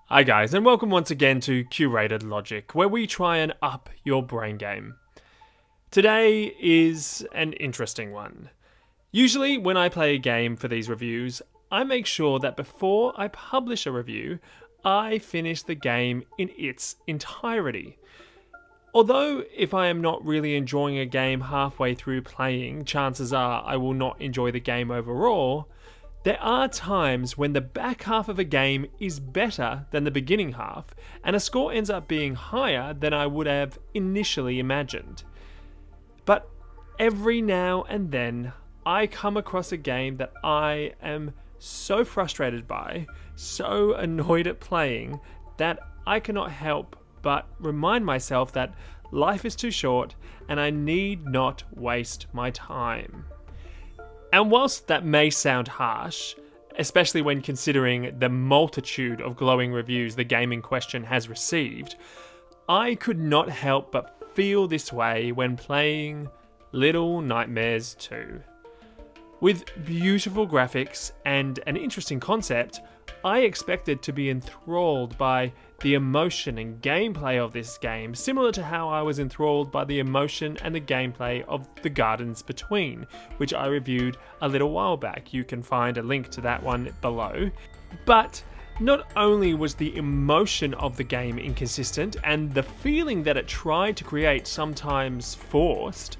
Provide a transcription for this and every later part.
Hi guys, and welcome once again to Curated Logic, where we try and up your brain game. Today is an interesting one. Usually when I play a game for these reviews, I make sure that before I publish a review, I finish the game in its entirety. Although, if I am not really enjoying a game halfway through playing, chances are I will not enjoy the game overall. There are times when the back half of a game is better than the beginning half, and a score ends up being higher than I would have initially imagined. But every now and then, I come across a game that I am so frustrated by, so annoyed at playing, that I cannot help but remind myself that life is too short and I need not waste my time. And whilst that may sound harsh, especially when considering the multitude of glowing reviews the game in question has received, I could not help but feel this way when playing Little Nightmares 2. With beautiful graphics and an interesting concept, I expected to be enthralled by the emotion and gameplay of this game, similar to how I was enthralled by the emotion and the gameplay of The Gardens Between, which I reviewed a little while back. You can find a link to that one below. But not only was the emotion of the game inconsistent and the feeling that it tried to create sometimes forced,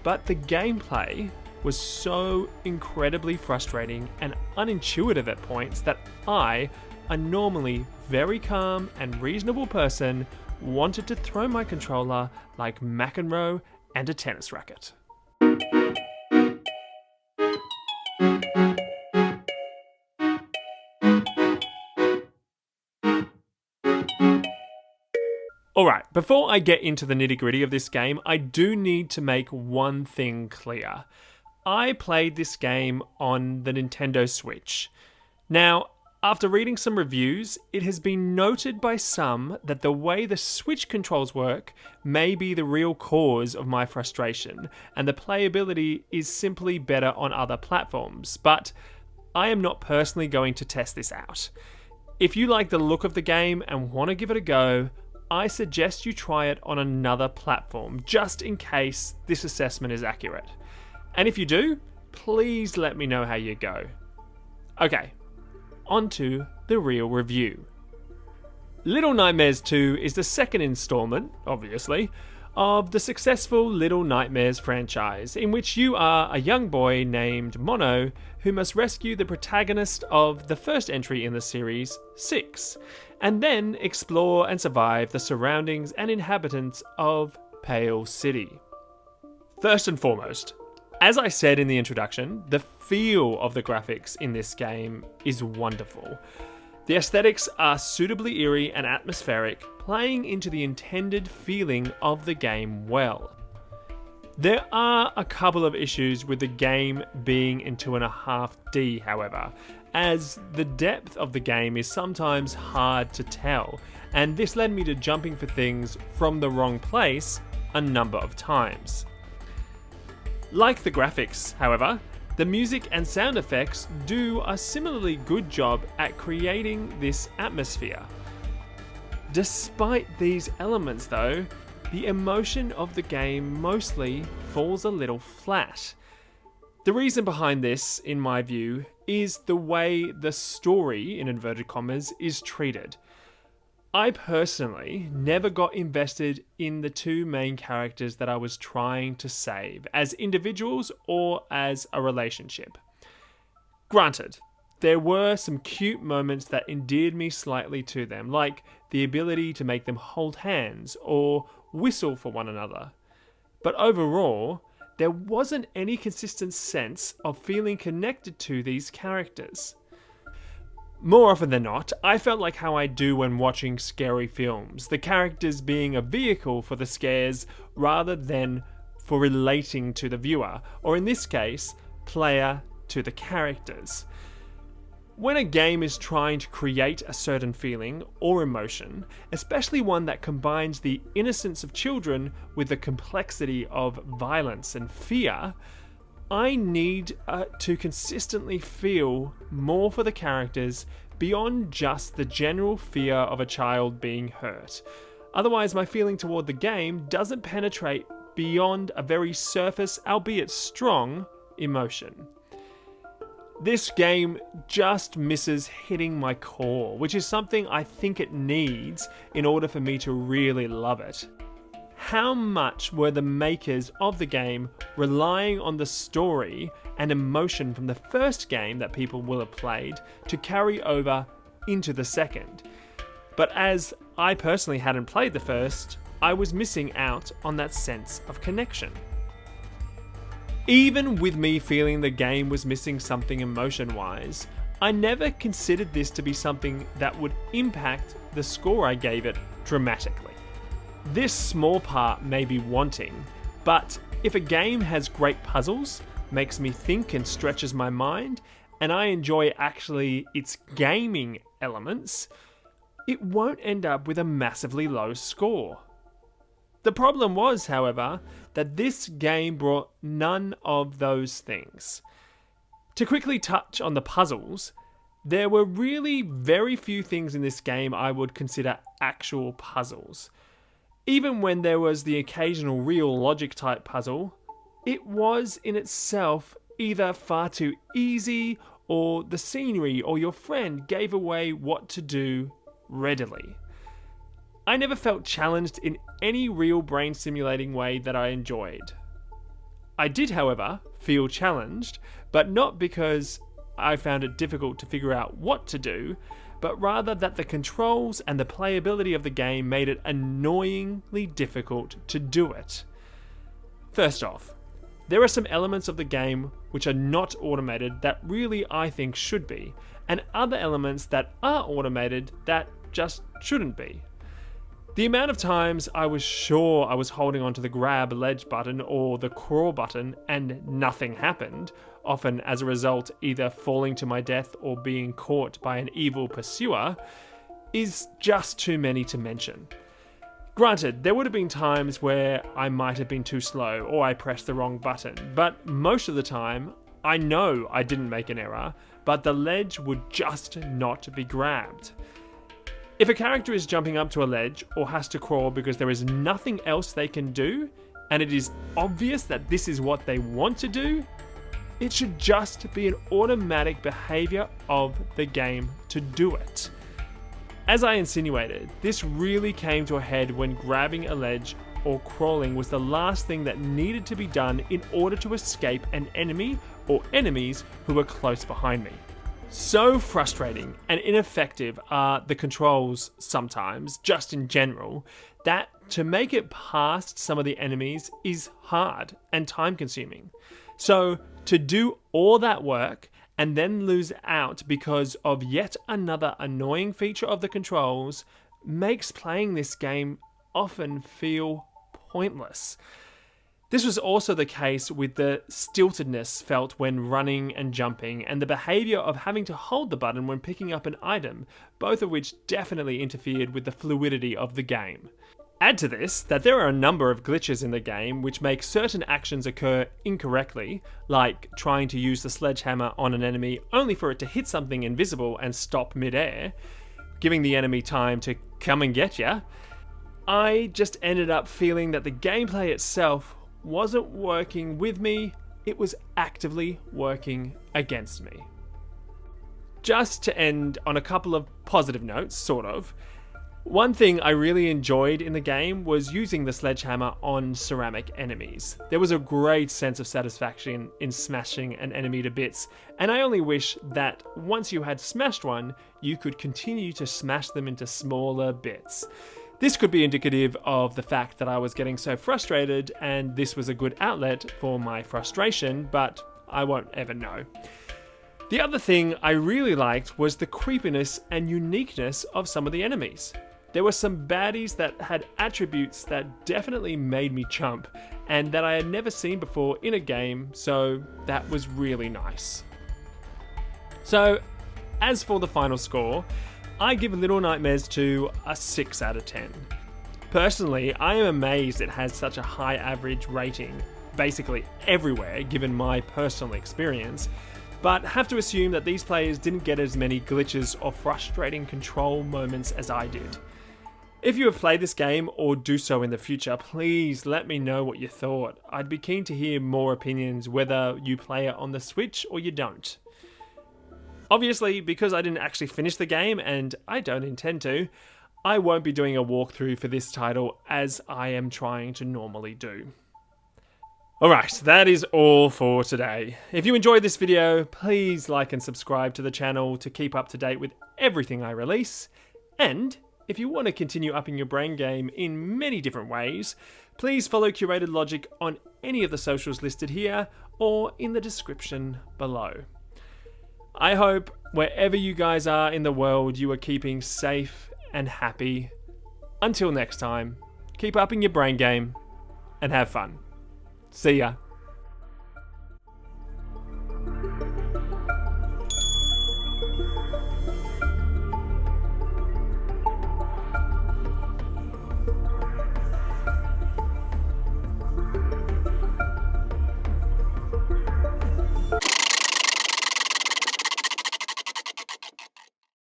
but the gameplay was so incredibly frustrating and unintuitive at points that I, a normally very calm and reasonable person, wanted to throw my controller like McEnroe and a tennis racket. Alright, before I get into the nitty-gritty of this game, I do need to make one thing clear. I played this game on the Nintendo Switch. Now, after reading some reviews, it has been noted by some that the way the Switch controls work may be the real cause of my frustration, and the playability is simply better on other platforms, but I am not personally going to test this out. If you like the look of the game and want to give it a go, I suggest you try it on another platform, just in case this assessment is accurate. And if you do, please let me know how you go. Okay, on to the real review. Little Nightmares 2 is the second installment, obviously, of the successful Little Nightmares franchise, in which you are a young boy named Mono who must rescue the protagonist of the first entry in the series, Six, and then explore and survive the surroundings and inhabitants of Pale City. First and foremost, as I said in the introduction, the feel of the graphics in this game is wonderful. The aesthetics are suitably eerie and atmospheric, playing into the intended feeling of the game well. There are a couple of issues with the game being in 2.5D, however, as the depth of the game is sometimes hard to tell, and this led me to jumping for things from the wrong place a number of times. Like the graphics, however, the music and sound effects do a similarly good job at creating this atmosphere. Despite these elements though, the emotion of the game mostly falls a little flat. The reason behind this, in my view, is the way the story, in inverted commas, is treated. I personally never got invested in the two main characters that I was trying to save, as individuals or as a relationship. Granted, there were some cute moments that endeared me slightly to them, like the ability to make them hold hands or whistle for one another. But overall, there wasn't any consistent sense of feeling connected to these characters. More often than not, I felt like how I do when watching scary films, the characters being a vehicle for the scares rather than for relating to the viewer, or in this case, player to the characters. When a game is trying to create a certain feeling or emotion, especially one that combines the innocence of children with the complexity of violence and fear, I need to consistently feel more for the characters beyond just the general fear of a child being hurt. Otherwise, my feeling toward the game doesn't penetrate beyond a very surface, albeit strong, emotion. This game just misses hitting my core, which is something I think it needs in order for me to really love it. How much were the makers of the game relying on the story and emotion from the first game that people will have played to carry over into the second? But as I personally hadn't played the first, I was missing out on that sense of connection. Even with me feeling the game was missing something emotion-wise, I never considered this to be something that would impact the score I gave it dramatically. This small part may be wanting, but if a game has great puzzles, makes me think and stretches my mind, and I enjoy actually its gaming elements, it won't end up with a massively low score. The problem was, however, that this game brought none of those things. To quickly touch on the puzzles, there were really very few things in this game I would consider actual puzzles. Even when there was the occasional real logic type puzzle, it was in itself either far too easy or the scenery or your friend gave away what to do readily. I never felt challenged in any real brain stimulating way that I enjoyed. I did, however, feel challenged, but not because I found it difficult to figure out what to do, but rather that the controls and the playability of the game made it annoyingly difficult to do it. First off, there are some elements of the game which are not automated that really I think should be, and other elements that are automated that just shouldn't be. The amount of times I was sure I was holding onto the grab ledge button or the crawl button and nothing happened, often as a result either falling to my death or being caught by an evil pursuer, is just too many to mention. Granted, there would have been times where I might have been too slow or I pressed the wrong button, but most of the time, I know I didn't make an error, but the ledge would just not be grabbed. If a character is jumping up to a ledge or has to crawl because there is nothing else they can do, and it is obvious that this is what they want to do, it should just be an automatic behavior of the game to do it. As I insinuated, this really came to a head when grabbing a ledge or crawling was the last thing that needed to be done in order to escape an enemy or enemies who were close behind me. So frustrating and ineffective are the controls sometimes, just in general, that to make it past some of the enemies is hard and time consuming. So to do all that work and then lose out because of yet another annoying feature of the controls makes playing this game often feel pointless. This was also the case with the stiltedness felt when running and jumping, and the behaviour of having to hold the button when picking up an item, both of which definitely interfered with the fluidity of the game. Add to this that there are a number of glitches in the game which make certain actions occur incorrectly, like trying to use the sledgehammer on an enemy only for it to hit something invisible and stop mid-air, giving the enemy time to come and get ya. I just ended up feeling that the gameplay itself wasn't working with me, it was actively working against me. Just to end on a couple of positive notes, sort of. One thing I really enjoyed in the game was using the sledgehammer on ceramic enemies. There was a great sense of satisfaction in smashing an enemy to bits, and I only wish that once you had smashed one, you could continue to smash them into smaller bits. This could be indicative of the fact that I was getting so frustrated and this was a good outlet for my frustration, but I won't ever know. The other thing I really liked was the creepiness and uniqueness of some of the enemies. There were some baddies that had attributes that definitely made me chump and that I had never seen before in a game, so that was really nice. So, as for the final score, I give Little Nightmares 2 a 6 out of 10. Personally, I am amazed it has such a high average rating, basically everywhere given my personal experience, but have to assume that these players didn't get as many glitches or frustrating control moments as I did. If you have played this game or do so in the future, please let me know what you thought. I'd be keen to hear more opinions whether you play it on the Switch or you don't. Obviously, because I didn't actually finish the game, and I don't intend to, I won't be doing a walkthrough for this title as I am trying to normally do. Alright, that is all for today. If you enjoyed this video, please like and subscribe to the channel to keep up to date with everything I release. And if you want to continue upping your brain game in many different ways, please follow Curated Logic on any of the socials listed here or in the description below. I hope wherever you guys are in the world, you are keeping safe and happy. Until next time, keep upping your brain game and have fun. See ya.